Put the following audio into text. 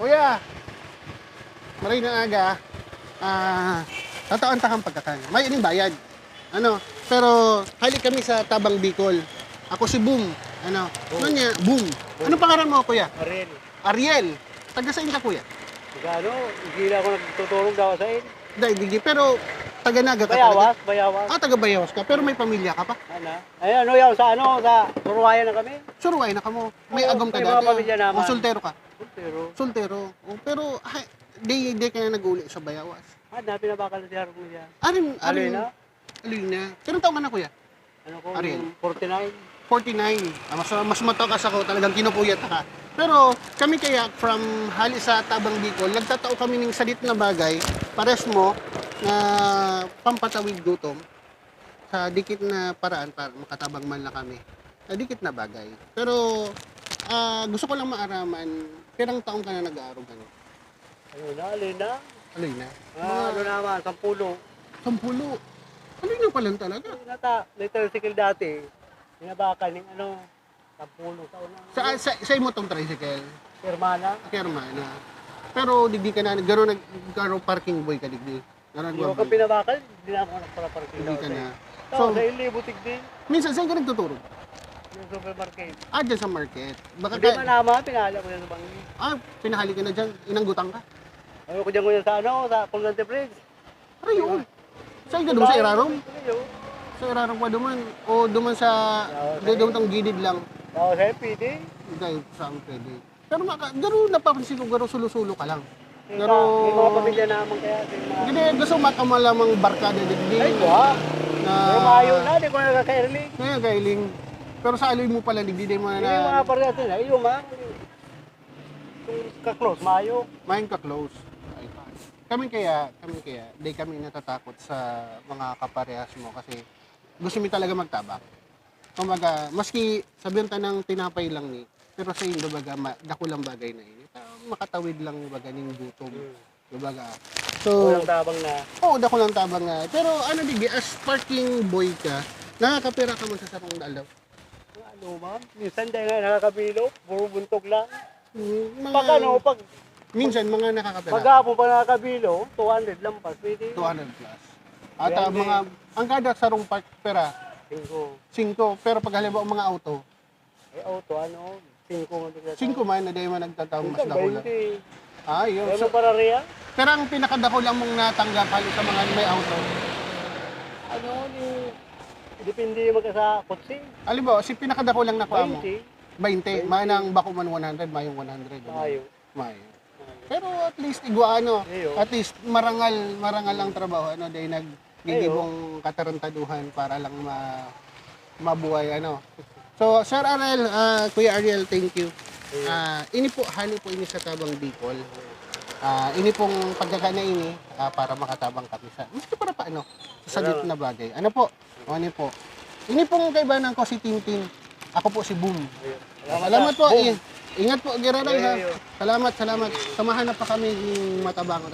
Kuya, maray na aga. Tataon takang pagkakan. May ining bayad. Ano? Pero halik kami sa Tabang Bicol. Ako si Boom. Ano? Ano niya? Boom. Anong pangalan mo, kuya? Ariel. Ariel. Taga saan ka, kuya? Ano, hindi na ako nagtutulong daw sa in. Hindi. Pero taga Naga ka Bayawas, talaga? bayawas. Taga Bayawas ka. Pero may pamilya ka pa? Ano? Ay, ano yan, sa Suruwayan na kami. Suruway na ka mo. May Oo, agam ka may dati. mga pamilya naman. O soltero ka? Pero, Soltero. Pero di ka na nag-uli sa Bayawas. pinabakal na si Harong niya. Arin. Alina? Alina. Kailan taong ka na, kuya? Ano ko, Ariel. 49. 49. Mas matakas ako, talagang kinupuyat ka. Pero kami kaya from hali sa Tabang Bicol, nagtatao kami ng salit na bagay, pares mo, na pampatawid gutom sa dikit na paraan para makatabang man lang kami. Sa dikit na bagay. Pero gusto ko lang maaraman, pirang taong ka na nag-aarong ano? Ano na, Alina? Aloy na? Ano naman, 10. 10. Aloy na pa lang talaga. May tricycle dati. Pinabakal ng 10 taon na. Sa imo tong tricycle? Hermana. Kermana. Pero digdi ka na, garo parking boy ka digdi. Hindi ko pinabakal, hindi na ako nagparaparking. Hindi ka na. So, sa ili, butik din. Minsan, saan ka nagtuturo? Yung supermarket. Dyan sa market. Baka Hindi man naman, pinala ko yan sa bangin. pinahali ka na dyan. Inanggutang ka. Ano ko dyan ngayon sa Pulgante Bridge. Ayun. Saan ka duman sa Irarong? Sa Irarong pa duman. O duman sa, duman tang gilid lang. Oo, sa PD. Hindi, saan pwede. Pero garo napapansin ko, garo sulo-sulo ka lang. May mga pamilya naman kaya. Hindi, gusto makamalamang barkada digdi. Ay, wah. Na, Pero maayo na, di ko nakaka-airling. Kaya gailing. Pero sa aloy mo pala digdi, di mo na Hindi mga parehas nila, iyo ma. Kung ka-close, maayo. Main ka close. Kami kaya, di kami natatakot sa mga kaparehas mo kasi gusto mi talaga magtabak. Kumbaga, maski sabihan ta ng tinapay lang ni, pero sa inyo baga, dako lang bagay na ini. Makatawid lang baga ning gutom. Kumbaga. So, Walang tabang na. dako lang tabang nga. Pero ano digi, as parking boy ka, nakakapira ka man sa sarong dalaw. Ano ma'am? Minsan dahil nga nakakabilo, puro buntog lang. Mga, Pag minsan mga nakakapira. maghapon pa nakakabilo, 200 lang pa. Pwede. 200 plus. At Depende. mga, ang kada sarong park pera, 5. 5. Pero pag halimbawa mga auto, Auto, 5 mo din. 5 man na dahil man nagtatawag mas dako lang. 20. Yun. Ano para riya? Pero ang pinakadako lang mong natanggap halos sa mga may auto. Depende mo ka sa kotse. Halimbawa, si pinakadako lang nakuha mo. 20. 20. Manang bako man 100, mayong 100. Mayo. Mayo. Pero at least iguano, Iyo. at least marangal ang trabaho dahil naggigibong katarantaduhan para lang mabuhay So Sir Ariel, Kuya Ariel, thank you. Ini po ini sa Tabang Bicol. Ini pong pagkakana ini para makatabang kami sa para paano sa salit na bagay. Ano po? Ano po? Ini pong kaibahan ko si Tintin. Ako po si Boom. Salamat po. Ingat po, Giraray ha. Salamat. Samahan na pa kami ng matabang.